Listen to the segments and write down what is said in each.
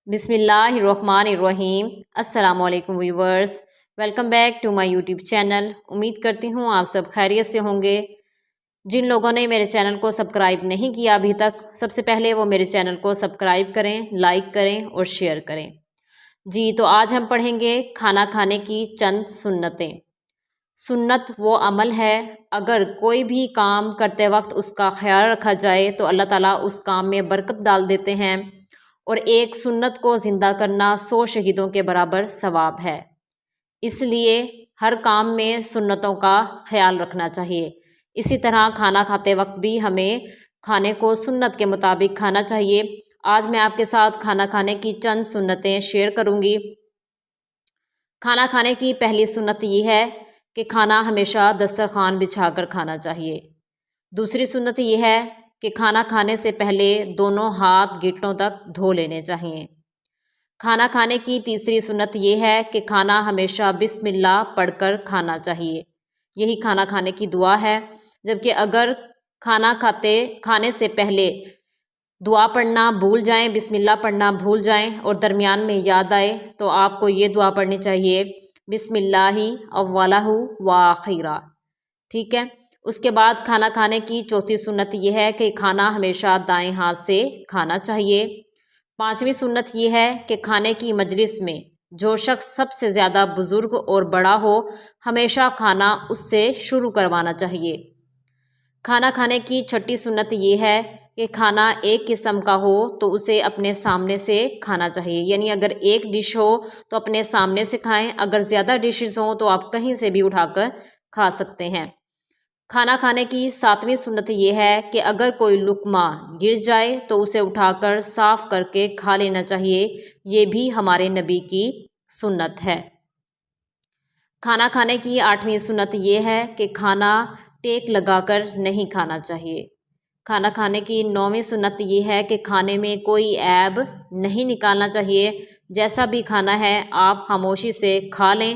بسم اللہ الرحمن الرحیم۔ السلام علیکم viewers, welcome back to my YouTube channel. امید کرتی ہوں آپ سب خیریت سے ہوں گے۔ جن لوگوں نے میرے چینل کو سبسکرائب نہیں کیا ابھی تک، سب سے پہلے وہ میرے چینل کو سبسکرائب کریں، لائک کریں اور شیئر کریں۔ جی تو آج ہم پڑھیں گے کھانا کھانے کی چند سنتیں۔ سنت وہ عمل ہے، اگر کوئی بھی کام کرتے وقت اس کا خیال رکھا جائے تو اللہ تعالیٰ اس کام میں برکت ڈال دیتے ہیں، اور ایک سنت کو زندہ کرنا 100 شہیدوں کے برابر ثواب ہے۔ اس لیے ہر کام میں سنتوں کا خیال رکھنا چاہیے۔ اسی طرح کھانا کھاتے وقت بھی ہمیں کھانے کو سنت کے مطابق کھانا چاہیے۔ آج میں آپ کے ساتھ کھانا کھانے کی چند سنتیں شیئر کروں گی۔ کھانا کھانے کی پہلی سنت یہ ہے کہ کھانا ہمیشہ دسترخوان بچھا کر کھانا چاہیے۔ دوسری سنت یہ ہے کہ کھانا کھانے سے پہلے دونوں ہاتھ گھٹنوں تک دھو لینے چاہیے۔ کھانا کھانے کی تیسری سنت یہ ہے کہ کھانا ہمیشہ بسم اللہ پڑھ کر کھانا چاہیے۔ یہی کھانا کھانے کی دعا ہے۔ جبکہ اگر کھانے سے پہلے دعا پڑھنا بھول جائیں، بسم اللہ پڑھنا بھول جائیں اور درمیان میں یاد آئے تو آپ کو یہ دعا پڑھنی چاہیے، بسم اللہ اولہ و آخرہ۔ ٹھیک ہے۔ اس کے بعد کھانا کھانے کی چوتھی سنت یہ ہے کہ کھانا ہمیشہ دائیں ہاتھ سے کھانا چاہیے۔ پانچویں سنت یہ ہے کہ کھانے کی مجلس میں جو شخص سب سے زیادہ بزرگ اور بڑا ہو، ہمیشہ کھانا اس سے شروع کروانا چاہیے۔ کھانا کھانے کی چھٹی سنت یہ ہے کہ کھانا ایک قسم کا ہو تو اسے اپنے سامنے سے کھانا چاہیے، یعنی اگر ایک ڈش ہو تو اپنے سامنے سے کھائیں، اگر زیادہ ڈشز ہوں تو آپ کہیں سے بھی اٹھا کر کھا سکتے ہیں۔ کھانا کھانے کی ساتویں سنت یہ ہے کہ اگر کوئی لقمہ گر جائے تو اسے اٹھا کر صاف کر کے کھا لینا چاہیے، یہ بھی ہمارے نبی کی سنت ہے۔ کھانا کھانے کی آٹھویں سنت یہ ہے کہ کھانا ٹیک لگا کر نہیں کھانا چاہیے۔ کھانا کھانے کی نویں سنت یہ ہے کہ کھانے میں کوئی عیب نہیں نکالنا چاہیے، جیسا بھی کھانا ہے آپ خاموشی سے کھا لیں۔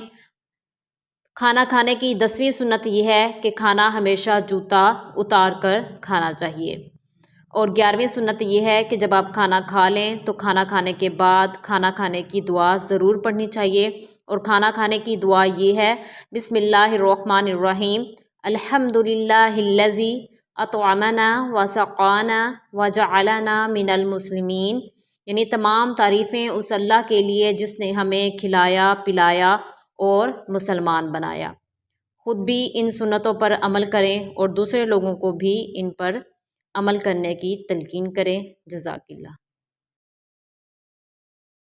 کھانا کھانے کی 10ویں سنت یہ ہے کہ کھانا ہمیشہ جوتا اتار کر کھانا چاہیے۔ اور 11ویں سنت یہ ہے کہ جب آپ کھانا کھا لیں تو کھانا کھانے کے بعد کھانا کھانے کی دعا ضرور پڑھنی چاہیے، اور کھانا کھانے کی دعا یہ ہے، بسم اللہ الرحمن الرحیم، الحمد للہ الذی اطعمنا وسقانا وجعلنا من المسلمین، یعنی تمام تعریفیں اس اللہ کے لیے جس نے ہمیں کھلایا پلایا اور مسلمان بنایا۔ خود بھی ان سنتوں پر عمل کریں اور دوسرے لوگوں کو بھی ان پر عمل کرنے کی تلقین کریں۔ جزاک اللہ۔